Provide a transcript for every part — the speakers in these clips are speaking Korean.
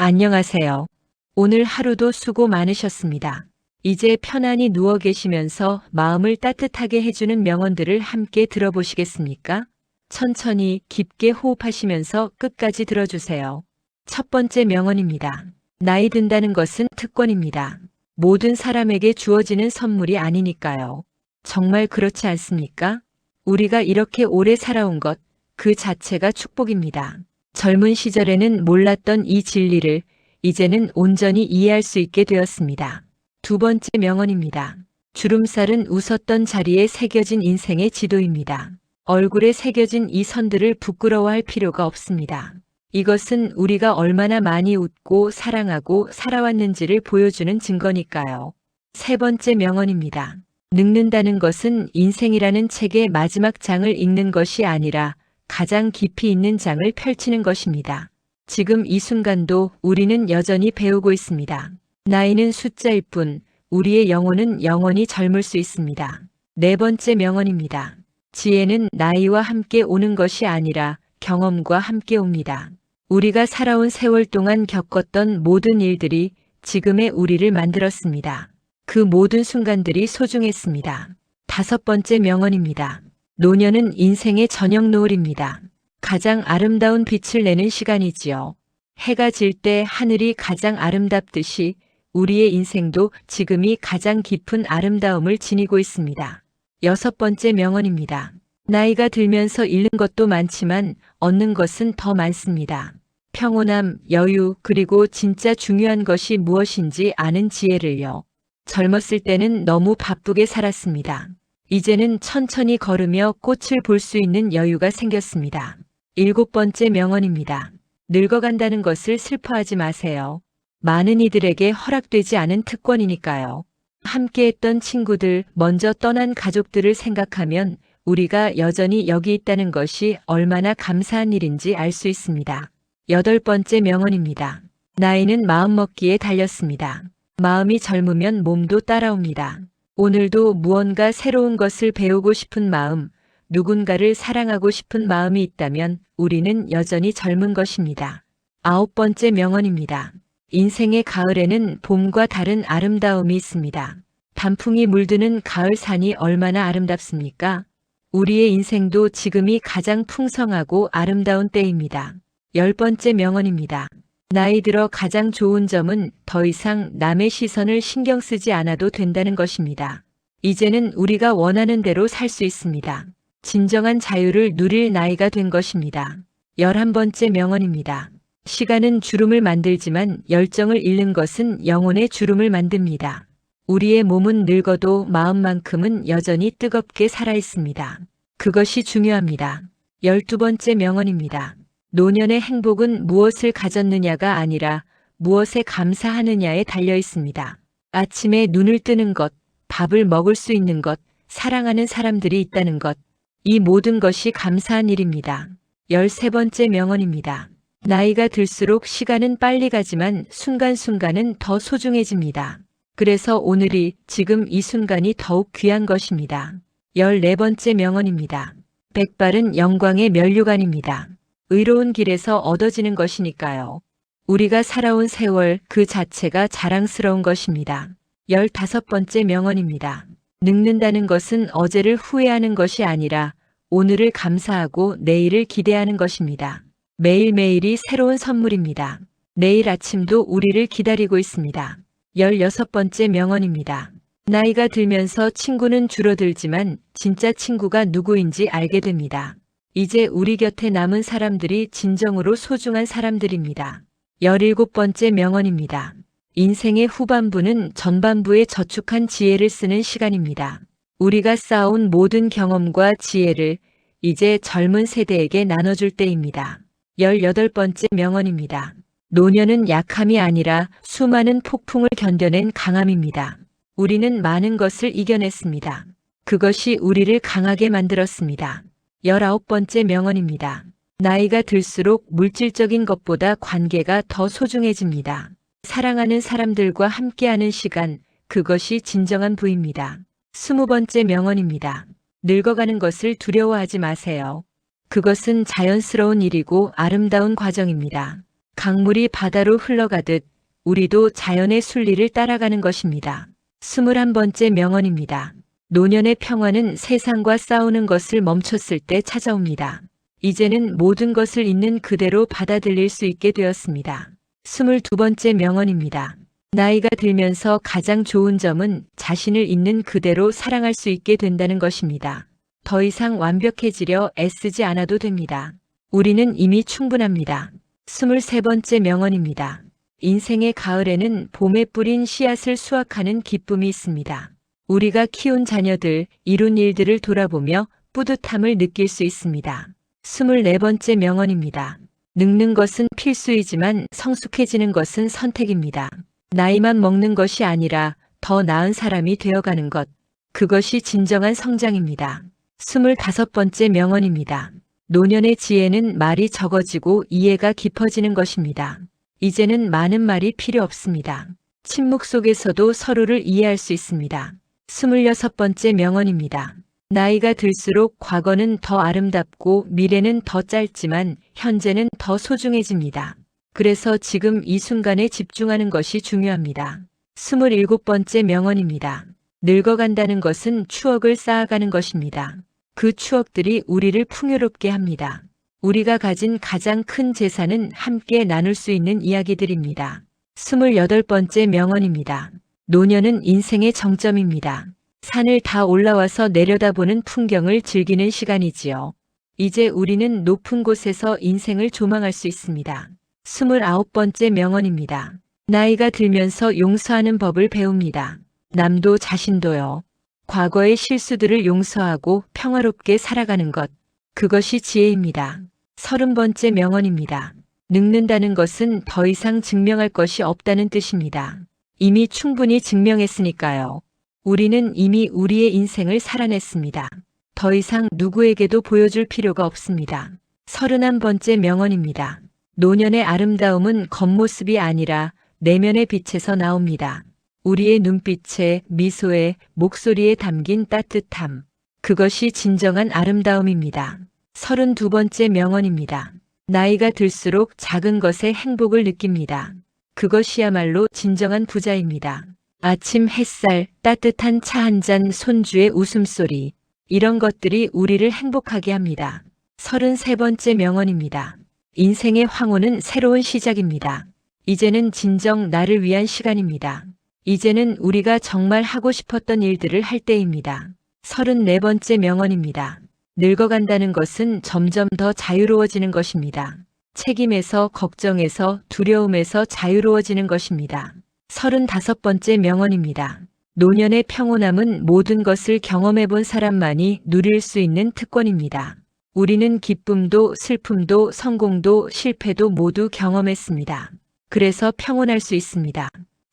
안녕하세요. 오늘 하루도 수고 많으셨습니다. 이제 편안히 누워 계시면서 마음을 따뜻하게 해주는 명언들을 함께 들어보시겠습니까? 천천히 깊게 호흡하시면서 끝까지 들어주세요. 첫 번째 명언입니다. 나이 든다는 것은 특권입니다. 모든 사람에게 주어지는 선물이 아니니까요. 정말 그렇지 않습니까? 우리가 이렇게 오래 살아온 것, 그 자체가 축복입니다. 젊은 시절에는 몰랐던 이 진리를 이제는 온전히 이해할 수 있게 되었습니다. 두 번째 명언입니다. 주름살은 웃었던 자리에 새겨진 인생의 지도입니다. 얼굴에 새겨진 이 선들을 부끄러워할 필요가 없습니다. 이것은 우리가 얼마나 많이 웃고 사랑하고 살아왔는지를 보여주는 증거니까요. 세 번째 명언입니다. 늙는다는 것은 인생이라는 책의 마지막 장을 읽는 것이 아니라 가장 깊이 있는 장을 펼치는 것입니다. 지금 이 순간도 우리는 여전히 배우고 있습니다. 나이는 숫자일 뿐 우리의 영혼은 영원히 젊을 수 있습니다. 네 번째 명언입니다. 지혜는 나이와 함께 오는 것이 아니라 경험과 함께 옵니다. 우리가 살아온 세월 동안 겪었던 모든 일들이 지금의 우리를 만들었습니다. 그 모든 순간들이 소중했습니다. 다섯 번째 명언입니다. 노년은 인생의 저녁 노을입니다. 가장 아름다운 빛을 내는 시간이지요. 해가 질 때 하늘이 가장 아름답듯이 우리의 인생도 지금이 가장 깊은 아름다움을 지니고 있습니다. 여섯 번째 명언입니다. 나이가 들면서 잃는 것도 많지만 얻는 것은 더 많습니다. 평온함, 여유, 그리고 진짜 중요한 것이 무엇인지 아는 지혜를요. 젊었을 때는 너무 바쁘게 살았습니다. 이제는 천천히 걸으며 꽃을 볼 수 있는 여유가 생겼습니다. 일곱 번째 명언입니다. 늙어간다는 것을 슬퍼하지 마세요. 많은 이들에게 허락되지 않은 특권이니까요. 함께했던 친구들, 먼저 떠난 가족들을 생각하면 우리가 여전히 여기 있다는 것이 얼마나 감사한 일인지 알 수 있습니다. 여덟 번째 명언입니다. 나이는 마음먹기에 달렸습니다. 마음이 젊으면 몸도 따라옵니다. 오늘도 무언가 새로운 것을 배우고 싶은 마음, 누군가를 사랑하고 싶은 마음이 있다면 우리는 여전히 젊은 것입니다. 아홉 번째 명언입니다. 인생의 가을에는 봄과 다른 아름다움이 있습니다. 단풍이 물드는 가을 산이 얼마나 아름답습니까? 우리의 인생도 지금이 가장 풍성하고 아름다운 때입니다. 열 번째 명언입니다. 나이 들어 가장 좋은 점은 더 이상 남의 시선을 신경 쓰지 않아도 된다는 것입니다. 이제는 우리가 원하는 대로 살 수 있습니다. 진정한 자유를 누릴 나이가 된 것입니다. 11번째 명언입니다. 시간은 주름을 만들지만 열정을 잃는 것은 영혼의 주름을 만듭니다. 우리의 몸은 늙어도 마음만큼은 여전히 뜨겁게 살아있습니다. 그것이 중요합니다. 12번째 명언입니다. 노년의 행복은 무엇을 가졌느냐가 아니라 무엇에 감사하느냐에 달려 있습니다. 아침에 눈을 뜨는 것, 밥을 먹을 수 있는 것, 사랑하는 사람들이 있다는 것, 이 모든 것이 감사한 일입니다. 13번째 명언입니다. 나이가 들수록 시간은 빨리 가지만 순간순간은 더 소중해집니다. 그래서 오늘이 지금 이 순간이 더욱 귀한 것입니다. 14번째 명언입니다. 백발은 영광의 면류관입니다. 의로운 길에서 얻어지는 것이니까요. 우리가 살아온 세월 그 자체가 자랑스러운 것입니다. 15번째 명언입니다. 늙는다는 것은 어제를 후회하는 것이 아니라 오늘을 감사하고 내일을 기대하는 것입니다. 매일매일이 새로운 선물입니다. 내일 아침도 우리를 기다리고 있습니다. 16번째 명언입니다. 나이가 들면서 친구는 줄어들지만 진짜 친구가 누구인지 알게 됩니다. 이제 우리 곁에 남은 사람들이 진정으로 소중한 사람들입니다. 17번째 명언입니다. 인생의 후반부는 전반부에 저축한 지혜를 쓰는 시간입니다. 우리가 쌓아온 모든 경험과 지혜를 이제 젊은 세대에게 나눠줄 때입니다. 18번째 명언입니다. 노년은 약함이 아니라 수많은 폭풍을 견뎌낸 강함입니다. 우리는 많은 것을 이겨냈습니다. 그것이 우리를 강하게 만들었습니다. 19번째 명언입니다. 나이가 들수록 물질적인 것보다 관계가 더 소중해집니다. 사랑하는 사람들과 함께하는 시간, 그것이 진정한 부입니다. 20번째 명언입니다. 늙어가는 것을 두려워하지 마세요. 그것은 자연스러운 일이고 아름다운 과정입니다. 강물이 바다로 흘러가듯 우리도 자연의 순리를 따라가는 것입니다. 21번째 명언입니다. 노년의 평화는 세상과 싸우는 것을 멈췄을 때 찾아옵니다. 이제는 모든 것을 있는 그대로 받아들일 수 있게 되었습니다. 22번째 명언입니다. 나이가 들면서 가장 좋은 점은 자신을 있는 그대로 사랑할 수 있게 된다는 것입니다. 더 이상 완벽해지려 애쓰지 않아도 됩니다. 우리는 이미 충분합니다. 23번째 명언입니다. 인생의 가을에는 봄에 뿌린 씨앗을 수확하는 기쁨이 있습니다. 우리가 키운 자녀들, 이룬 일들을 돌아보며 뿌듯함을 느낄 수 있습니다. 24번째 명언입니다. 늙는 것은 필수이지만 성숙해지는 것은 선택입니다. 나이만 먹는 것이 아니라 더 나은 사람이 되어가는 것, 그것이 진정한 성장입니다. 25번째 명언입니다. 노년의 지혜는 말이 적어지고 이해가 깊어지는 것입니다. 이제는 많은 말이 필요 없습니다. 침묵 속에서도 서로를 이해할 수 있습니다. 26번째 명언입니다. 나이가 들수록 과거는 더 아름답고 미래는 더 짧지만 현재는 더 소중해집니다. 그래서 지금 이 순간에 집중하는 것이 중요합니다. 27번째 명언입니다. 늙어간다는 것은 추억을 쌓아가는 것입니다. 그 추억들이 우리를 풍요롭게 합니다. 우리가 가진 가장 큰 재산은 함께 나눌 수 있는 이야기들입니다. 28번째 명언입니다. 노년은 인생의 정점입니다. 산을 다 올라와서 내려다보는 풍경을 즐기는 시간이지요. 이제 우리는 높은 곳에서 인생을 조망할 수 있습니다. 29번째 명언입니다. 나이가 들면서 용서하는 법을 배웁니다. 남도 자신도요. 과거의 실수들을 용서하고 평화롭게 살아가는 것, 그것이 지혜입니다. 30번째 명언입니다. 늙는다는 것은 더 이상 증명할 것이 없다는 뜻입니다. 이미 충분히 증명했으니까요. 우리는 이미 우리의 인생을 살아냈습니다. 더 이상 누구에게도 보여줄 필요가 없습니다. 31번째 명언입니다. 노년의 아름다움은 겉모습이 아니라 내면의 빛에서 나옵니다. 우리의 눈빛에, 미소에, 목소리에 담긴 따뜻함. 그것이 진정한 아름다움입니다. 32번째 명언입니다. 나이가 들수록 작은 것에 행복을 느낍니다. 그것이야말로 진정한 부자입니다. 아침 햇살, 따뜻한 차 한 잔, 손주의 웃음소리. 이런 것들이 우리를 행복하게 합니다. 33번째 명언입니다. 인생의 황혼은 새로운 시작입니다. 이제는 진정 나를 위한 시간입니다. 이제는 우리가 정말 하고 싶었던 일들을 할 때입니다. 34번째 명언입니다. 늙어간다는 것은 점점 더 자유로워지는 것입니다. 책임에서, 걱정에서, 두려움에서 자유로워지는 것입니다. 35번째 명언입니다. 노년의 평온함은 모든 것을 경험해 본 사람만이 누릴 수 있는 특권입니다. 우리는 기쁨도 슬픔도 성공도 실패도 모두 경험했습니다. 그래서 평온할 수 있습니다.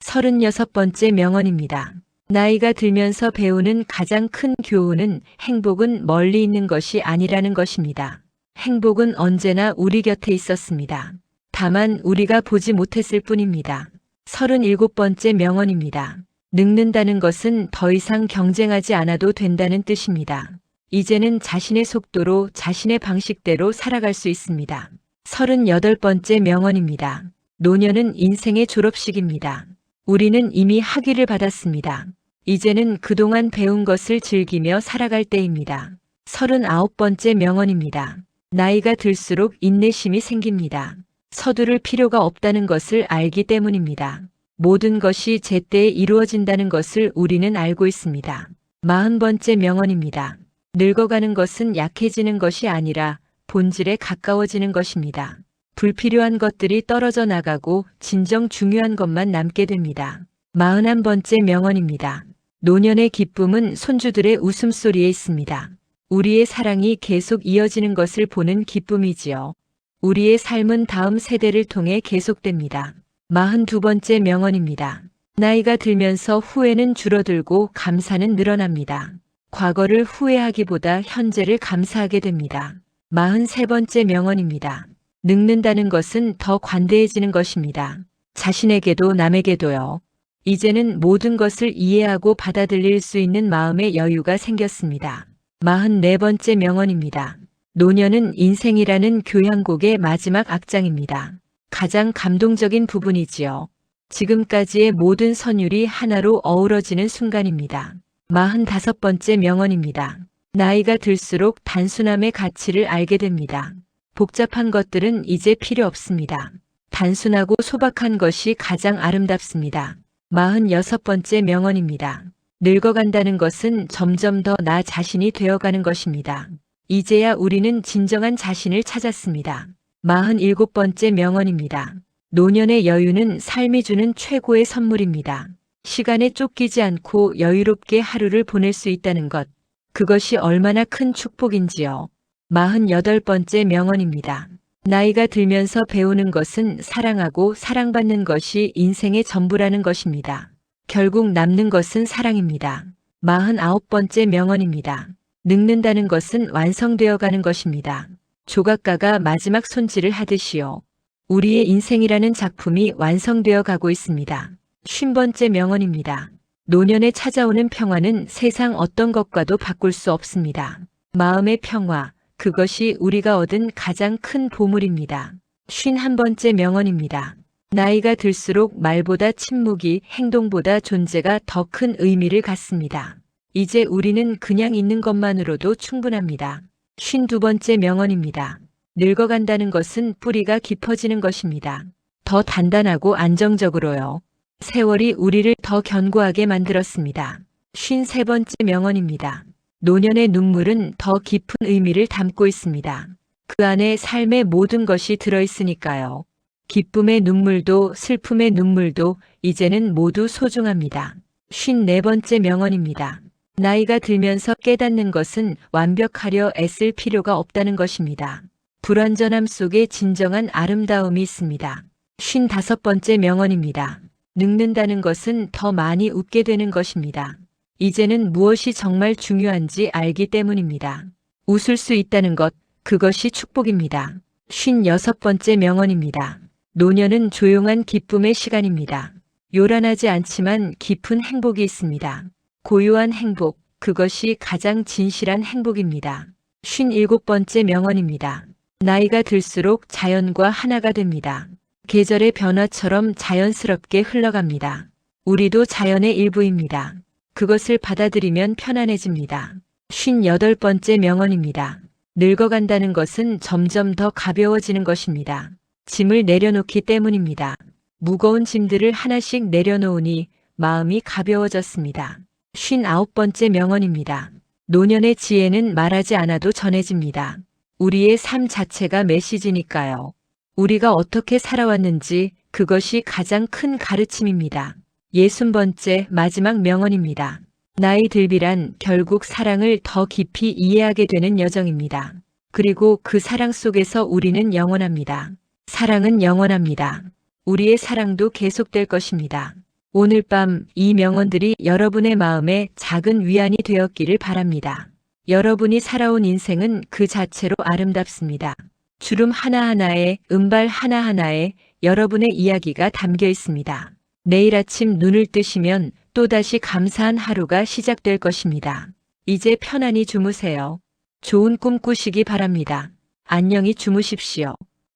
36번째 명언입니다. 나이가 들면서 배우는 가장 큰 교훈은 행복은 멀리 있는 것이 아니라는 것입니다. 행복은 언제나 우리 곁에 있었습니다. 다만 우리가 보지 못했을 뿐입니다. 37번째 명언입니다. 늙는다는 것은 더 이상 경쟁하지 않아도 된다는 뜻입니다. 이제는 자신의 속도로 자신의 방식대로 살아갈 수 있습니다. 38번째 명언입니다. 노년은 인생의 졸업식입니다. 우리는 이미 학위를 받았습니다. 이제는 그동안 배운 것을 즐기며 살아갈 때입니다. 39번째 명언입니다. 나이가 들수록 인내심이 생깁니다. 서두를 필요가 없다는 것을 알기 때문입니다. 모든 것이 제때에 이루어진다는 것을 우리는 알고 있습니다. 40번째 명언입니다. 늙어가는 것은 약해지는 것이 아니라 본질에 가까워지는 것입니다. 불필요한 것들이 떨어져 나가고 진정 중요한 것만 남게 됩니다. 41번째 명언입니다. 노년의 기쁨은 손주들의 웃음소리에 있습니다. 우리의 사랑이 계속 이어지는 것을 보는 기쁨이지요. 우리의 삶은 다음 세대를 통해 계속됩니다. 42번째 명언입니다. 나이가 들면서 후회는 줄어들고 감사는 늘어납니다. 과거를 후회하기보다 현재를 감사하게 됩니다. 43번째 명언입니다. 늙는다는 것은 더 관대해지는 것입니다. 자신에게도 남에게도요. 이제는 모든 것을 이해하고 받아들일 수 있는 마음의 여유가 생겼습니다. 44번째 명언입니다. 노년은 인생이라는 교향곡의 마지막 악장입니다. 가장 감동적인 부분이지요. 지금까지의 모든 선율이 하나로 어우러지는 순간입니다. 45번째 명언입니다. 나이가 들수록 단순함의 가치를 알게 됩니다. 복잡한 것들은 이제 필요 없습니다. 단순하고 소박한 것이 가장 아름답습니다. 46번째 명언입니다. 늙어간다는 것은 점점 더 나 자신이 되어가는 것입니다. 이제야 우리는 진정한 자신을 찾았습니다. 47번째 명언입니다. 노년의 여유는 삶이 주는 최고의 선물입니다. 시간에 쫓기지 않고 여유롭게 하루를 보낼 수 있다는 것, 그것이 얼마나 큰 축복인지요. 48번째 명언입니다. 나이가 들면서 배우는 것은 사랑하고 사랑받는 것이 인생의 전부라는 것입니다. 결국 남는 것은 사랑입니다. 49번째 명언입니다. 늙는다는 것은 완성되어 가는 것입니다. 조각가가 마지막 손질을 하듯이요. 우리의 인생이라는 작품이 완성되어 가고 있습니다. 50번째 명언입니다. 노년에 찾아오는 평화는 세상 어떤 것과도 바꿀 수 없습니다. 마음의 평화, 그것이 우리가 얻은 가장 큰 보물입니다. 51번째 명언입니다. 나이가 들수록 말보다 침묵이 행동보다 존재가 더 큰 의미를 갖습니다. 이제 우리는 그냥 있는 것만으로도 충분합니다. 52번째 명언입니다. 늙어간다는 것은 뿌리가 깊어지는 것입니다. 더 단단하고 안정적으로요. 세월이 우리를 더 견고하게 만들었습니다. 53번째 명언입니다. 노년의 눈물은 더 깊은 의미를 담고 있습니다. 그 안에 삶의 모든 것이 들어있으니까요. 기쁨의 눈물도 슬픔의 눈물도 이제는 모두 소중합니다. 54번째 명언입니다. 나이가 들면서 깨닫는 것은 완벽하려 애쓸 필요가 없다는 것입니다. 불완전함 속에 진정한 아름다움이 있습니다. 55번째 명언입니다. 늙는다는 것은 더 많이 웃게 되는 것입니다. 이제는 무엇이 정말 중요한지 알기 때문입니다. 웃을 수 있다는 것, 그것이 축복입니다. 56번째 명언입니다. 노년은 조용한 기쁨의 시간입니다. 요란하지 않지만 깊은 행복이 있습니다. 고요한 행복, 그것이 가장 진실한 행복입니다. 57번째 명언입니다. 나이가 들수록 자연과 하나가 됩니다. 계절의 변화처럼 자연스럽게 흘러갑니다. 우리도 자연의 일부입니다. 그것을 받아들이면 편안해집니다. 58번째 명언입니다. 늙어간다는 것은 점점 더 가벼워지는 것입니다. 짐을 내려놓기 때문입니다. 무거운 짐들을 하나씩 내려놓으니 마음이 가벼워졌습니다. 59번째 명언입니다. 노년의 지혜는 말하지 않아도 전해집니다. 우리의 삶 자체가 메시지니까요. 우리가 어떻게 살아왔는지 그것이 가장 큰 가르침입니다. 60번째 마지막 명언입니다. 나이 들비란 결국 사랑을 더 깊이 이해하게 되는 여정입니다. 그리고 그 사랑 속에서 우리는 영원합니다. 사랑은 영원합니다. 우리의 사랑도 계속될 것입니다. 오늘 밤 이 명언들이 여러분의 마음에 작은 위안이 되었기를 바랍니다. 여러분이 살아온 인생은 그 자체로 아름답습니다. 주름 하나하나에, 은발 하나하나에 여러분의 이야기가 담겨 있습니다. 내일 아침 눈을 뜨시면 또다시 감사한 하루가 시작될 것입니다. 이제 편안히 주무세요. 좋은 꿈 꾸시기 바랍니다. 안녕히 주무십시오.